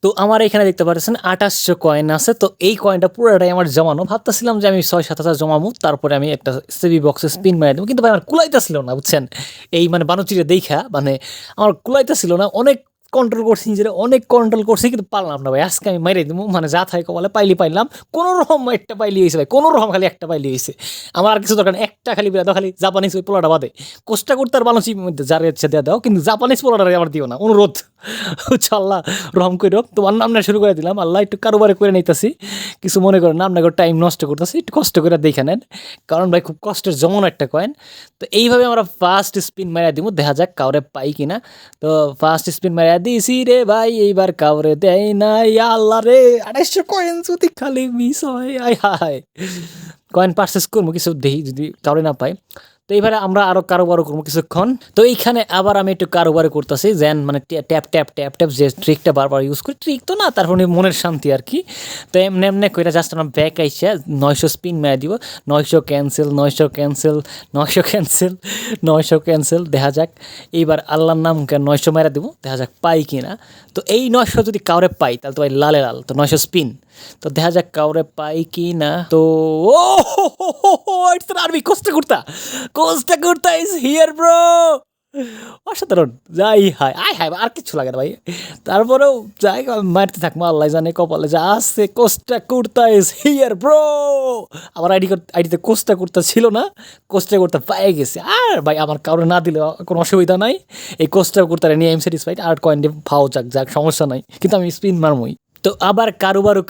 তো আমার এখানে দেখতে পাচ্ছেন 2800 কয়েন আছে। তো এই কয়েনটা পুরোটাই আমার জমানো। ভাবতেছিলাম যে আমি 6-7 হাজার জমাবো, তারপরে আমি একটা সিবি বক্সে স্পিন মারি দেবো, কিন্তু ভাই আমার কুলাইতেছিল না, বুঝছেন? এই মানে বানুচিরে দেখা মানে আমার কুলাইতেছিল না। অনেক কন্ট্রোল করছি নিজেরা, অনেক কন্ট্রোল করছি, কিন্তু পারলাম না ভাই। আজকে আমি মাইরে দেবো, মানে যা থাকে কপালে পাইলি পাইলাম। কোনো রকম একটা পাইলি হয়েছে ভাই, কোনো রকম খালি একটা পাইলি হয়েছে। আমার আর কিছু দরকার নেই, একটা খালি বিরাদ খালি জাপানিজ ওই পোলাটা বাদে। কোস্টা করতে আর বানুচির মধ্যে যার ইচ্ছে দিয়ে দাও, কিন্তু জাপানিজ পোলাটা আমার দিও না, অনুরোধ। আল্লাহ রহম কইরো। তোমার নাম না শুরু করে দিলাম, আল্লাহ একটু কারোবারে করে নিতেছি, কিছু মনে করেন নাম না করে টাইম নষ্ট করতেছি, একটু কষ্ট করে দেখে নেন, কারণ ভাই খুব কষ্টের জমানো একটা কয়েন। তো এইভাবে আমরা ফার্স্ট স্পিন মারিয়া দিব, দেখা যাক কাউরে পাই কিনা। তো ফার্স্ট স্পিন মারিয়া দিয়েছি রে ভাই, এইবার কাউরে দেয় না, আল্লাহ রে 2800 কয়েন যদি খালি মিস হয়, আয় হায়। কয়েন পারচেস করবো কিছু, দেখি যদি কাউরে না পাই। তো এইবারে আমরা আরও কারোবারও করবো কিছুক্ষণ। তো এইখানে আবার আমি একটু কারোবারে করতেছি, যেন মানে ট্যাপ ট্যাপ ট্যাপ ট্যাপ যে ট্রিকটা বারবার ইউজ করি, ট্রিক তো না, তারপরে মনের শান্তি আর কি। তো এমনি এমনি করে জাস্ট আমরা ব্যাক আইসা 900 স্পিন মেরে দিব। 900 ক্যান্সেল, 900 ক্যান্সেল, 900 ক্যান্সেল, 900 ক্যান্সেল। দেখা যাক এইবার আল্লাহর নাম 900 মেরে দেবো, দেখা যাক পাই কিনা। তো এই 900 যদি কাউরে পাই তাহলে তো ভাই লালে লাল। তো 900 স্পিন, তো দেখা যাক কাউরে পাই কি না। তো ও it's an army costa kurta is here bro. অসাধারণ, যাই হায় আয় হায়, আর কিছু লাগে না ভাই। তারপরেও যাই মারতে থাকবো, আল্লাহ জানে কপালে যা আসছে। Costa kurta is here bro. আমার আইডিতে কোস্টা কুর্তা ছিল না, কোস্টা কুর্তা পায়ে গেছে। আর ভাই আমার কারো না দিলে কোনো অসুবিধা নাই, এই কোস্টা কুর্তাটা নিয়ে এম স্যাটিসফাইড। আর কয়েন দিয়ে ভাও যাক যাক, সমস্যা নাই, কিন্তু আমি স্পিন মারমই। তো আবার কারোবারও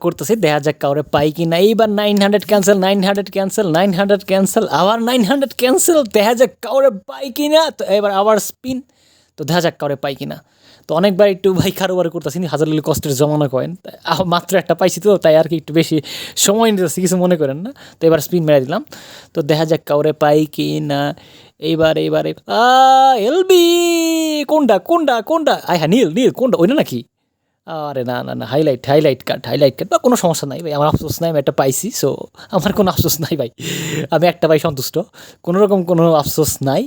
করতেছি, দেখা যাক কাউরে পাই কি না। এইবার 900 ক্যান্সেল, 900 ক্যান্সেল, 900 ক্যান্সেল, আবার 900 ক্যান্সেল, দেখা যাক কাউরে পাই কি না। তো এবার আবার স্পিন, তো দেখা যাক কাউরে পাই কি না। তো অনেকবার একটু ভাই কারোবার করতেছি, হাজার লিলি কষ্টের জমানো কয়েন, মাত্র একটা পাইছি তো তাই আর কি একটু বেশি সময় নিতেছি, কিছু মনে করেন না। তো এবার স্পিন মেরে দিলাম, তো দেখা যাক কাউরে পাই কি না। এইবারে এলবি কোনটা কোনটা কোনটা, আয় হ্যাঁ নীল নীল কোনটা, ওইটা নাকি? আরে না না না, হাইলাইট কার্ড বা কোনো সমস্যা নাই ভাই, আমার আফসোস নাই, আমি একটা পাইছি, সো আমার কোনো আফসোস নাই ভাই। আমি একটা পাই সন্তুষ্ট, কোনো রকম কোনো আফসোস নাই।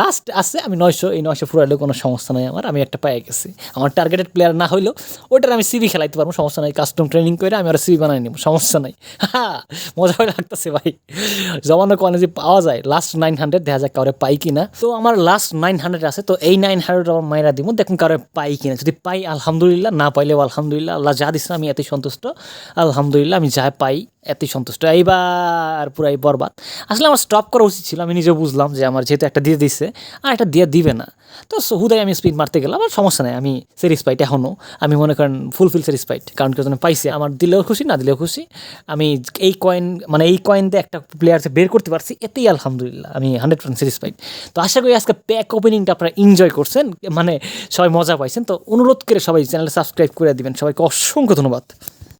লাস্ট আছে আমি 900, এই 900 ফুরাইলেও কোনো সমস্যা নাই আমার, আমি একটা পাই গেছি। আমার টার্গেটেড প্লেয়ার না হইলেও ওটার আমি সিবি খেলাইতে পারবো, সমস্যা নাই। কাস্টম ট্রেনিং করে আমি আর সিবি বানাই নেবো, সমস্যা নাই। হ্যাঁ মজা হয়ে লাগতেছে ভাই, জমানো কয়েন যে পাওয়া যায়। লাস্ট 900, দেখা যাক কাউরে পাই কিনা। তো আমার লাস্ট 900 আছে, তো এই 900 আমার মাইরা দিব, দেখুন কাউরে পাই কিনা। যদি পাই আলহামদুলিল্লাহ, না পাইলেও আলহামদুলিল্লাহ, আল্লাহ যা দিচ্ছে আমি এতই সন্তুষ্ট। আলহামদুলিল্লাহ, আমি যা পাই এতই সন্তুষ্ট। এইবার পুরাই বরবাদ। আসলে আমার স্টপ করা উচিত ছিল, আমি নিজেও বুঝলাম যে আমার যেহেতু একটা দিয়ে দিচ্ছে আর একটা দিয়ে দিবে না, তো হুদাই আমি স্পিন মারতে গেলাম। আমার সমস্যা নেই, আমি স্যাটিসফাইড এখনও, আমি মনে করেন ফুলফিল স্যাটিসফাইড, কারণ কেউ পাইছে, আমার দিলেও খুশি না দিলেও খুশি। আমি এই কয়েন মানে এই কয়েন দিয়ে একটা প্লেয়ারকে বের করতে পারছি, এতেই আলহামদুলিল্লাহ, আমি 100% স্যাটিসফাইড। তো আশা করি আজকে প্যাক ওপেনিংটা আপনারা এনজয় করছেন, মানে সবাই মজা পাইছেন। তো অনুরোধ করে সবাই চ্যানেলটা সাবস্ক্রাইব করে দিবেন, সবাইকে অসংখ্য ধন্যবাদ।